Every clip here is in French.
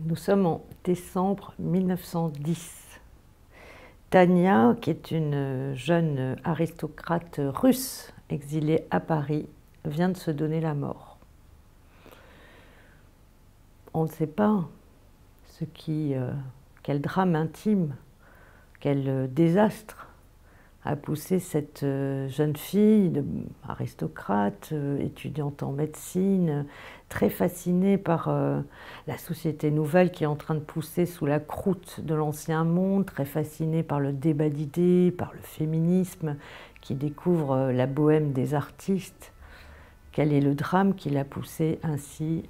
Nous sommes en décembre 1910. Tania, qui est une jeune aristocrate russe exilée à Paris, vient de se donner la mort. On ne sait pas quel drame intime, quel désastre a poussé cette jeune fille, aristocrate, étudiante en médecine, très fascinée par la société nouvelle qui est en train de pousser sous la croûte de l'ancien monde, très fascinée par le débat d'idées, par le féminisme, qui découvre la bohème des artistes. Quel est le drame qui l'a poussée ainsi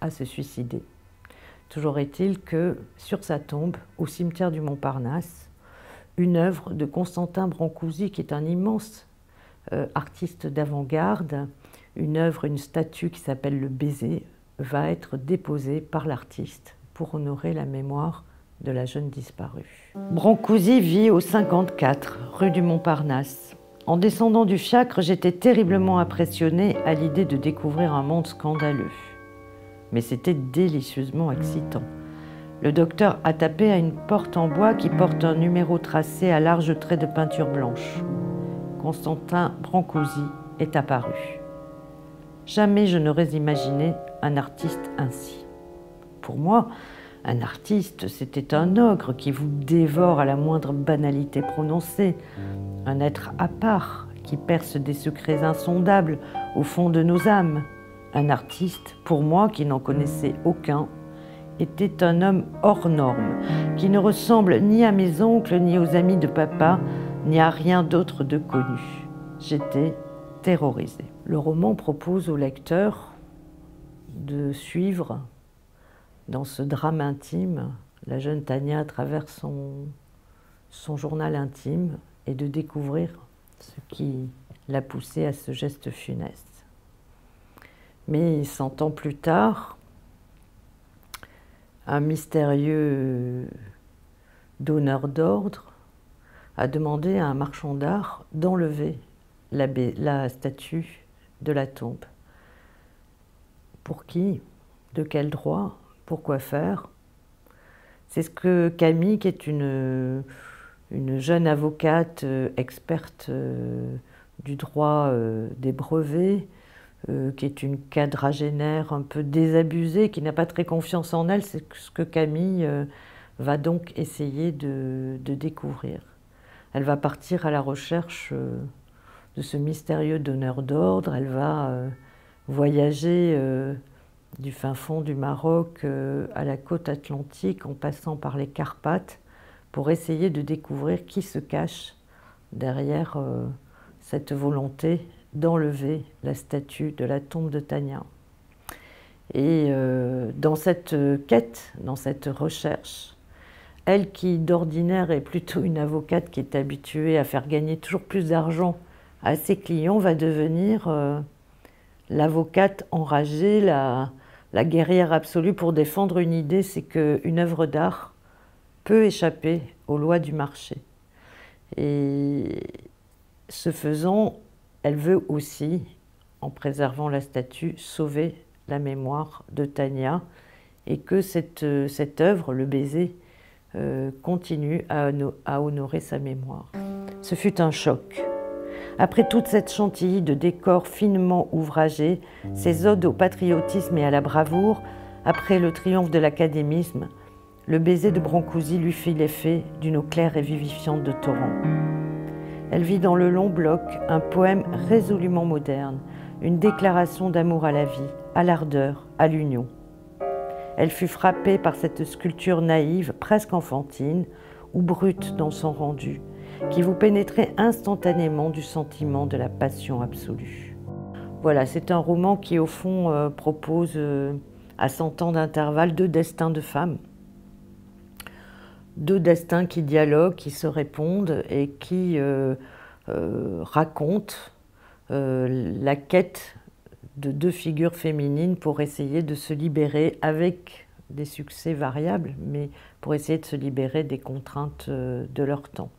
à se suicider? Toujours est-il que sur sa tombe, au cimetière du Montparnasse, une œuvre de Constantin Brancusi, qui est un immense artiste d'avant-garde, une statue qui s'appelle Le Baiser, va être déposée par l'artiste pour honorer la mémoire de la jeune disparue. Brancusi vit au 54, rue du Montparnasse. En descendant du fiacre, j'étais terriblement impressionnée à l'idée de découvrir un monde scandaleux. Mais c'était délicieusement excitant. Le docteur a tapé à une porte en bois qui porte un numéro tracé à larges traits de peinture blanche. Constantin Brancusi est apparu. Jamais je n'aurais imaginé un artiste ainsi. Pour moi, un artiste, c'était un ogre qui vous dévore à la moindre banalité prononcée, un être à part qui perce des secrets insondables au fond de nos âmes. Un artiste, pour moi, qui n'en connaissait aucun, était un homme hors norme, qui ne ressemble ni à mes oncles, ni aux amis de papa, ni à rien d'autre de connu. J'étais terrorisée. Le roman propose au lecteur de suivre, dans ce drame intime, la jeune Tania à travers son journal intime et de découvrir ce qui l'a poussée à ce geste funeste. Mais 100 ans plus tard, un mystérieux donneur d'ordre a demandé à un marchand d'art d'enlever la statue de la tombe. Pour qui? De quel droit? Pourquoi faire? C'est ce que Camille, qui est une jeune avocate experte du droit des brevets, qui est une quadragénaire un peu désabusée, qui n'a pas très confiance en elle, c'est ce que Camille va donc essayer de découvrir. Elle va partir à la recherche de ce mystérieux donneur d'ordre, elle va voyager du fin fond du Maroc à la côte atlantique, en passant par les Carpates, pour essayer de découvrir qui se cache derrière cette volonté d'enlever la statue de la tombe de Tania. Et dans cette quête, dans cette recherche, elle qui d'ordinaire est plutôt une avocate qui est habituée à faire gagner toujours plus d'argent à ses clients, va devenir l'avocate enragée, la guerrière absolue pour défendre une idée, c'est qu'une œuvre d'art peut échapper aux lois du marché. Et ce faisant, elle veut aussi, en préservant la statue, sauver la mémoire de Tania et que cette œuvre, Le Baiser, continue à honorer sa mémoire. Ce fut un choc. Après toute cette chantilly de décors finement ouvragés, ces odes au patriotisme et à la bravoure, après le triomphe de l'académisme, Le Baiser de Brancusi lui fit l'effet d'une eau claire et vivifiante de torrent. Elle vit dans le long bloc un poème résolument moderne, une déclaration d'amour à la vie, à l'ardeur, à l'union. Elle fut frappée par cette sculpture naïve, presque enfantine, ou brute dans son rendu, qui vous pénétrait instantanément du sentiment de la passion absolue. Voilà, c'est un roman qui, au fond, propose à 100 ans d'intervalle 2 destins de femmes. 2 destins qui dialoguent, qui se répondent et qui racontent la quête de 2 figures féminines pour essayer de se libérer, avec des succès variables, mais pour essayer de se libérer des contraintes de leur temps.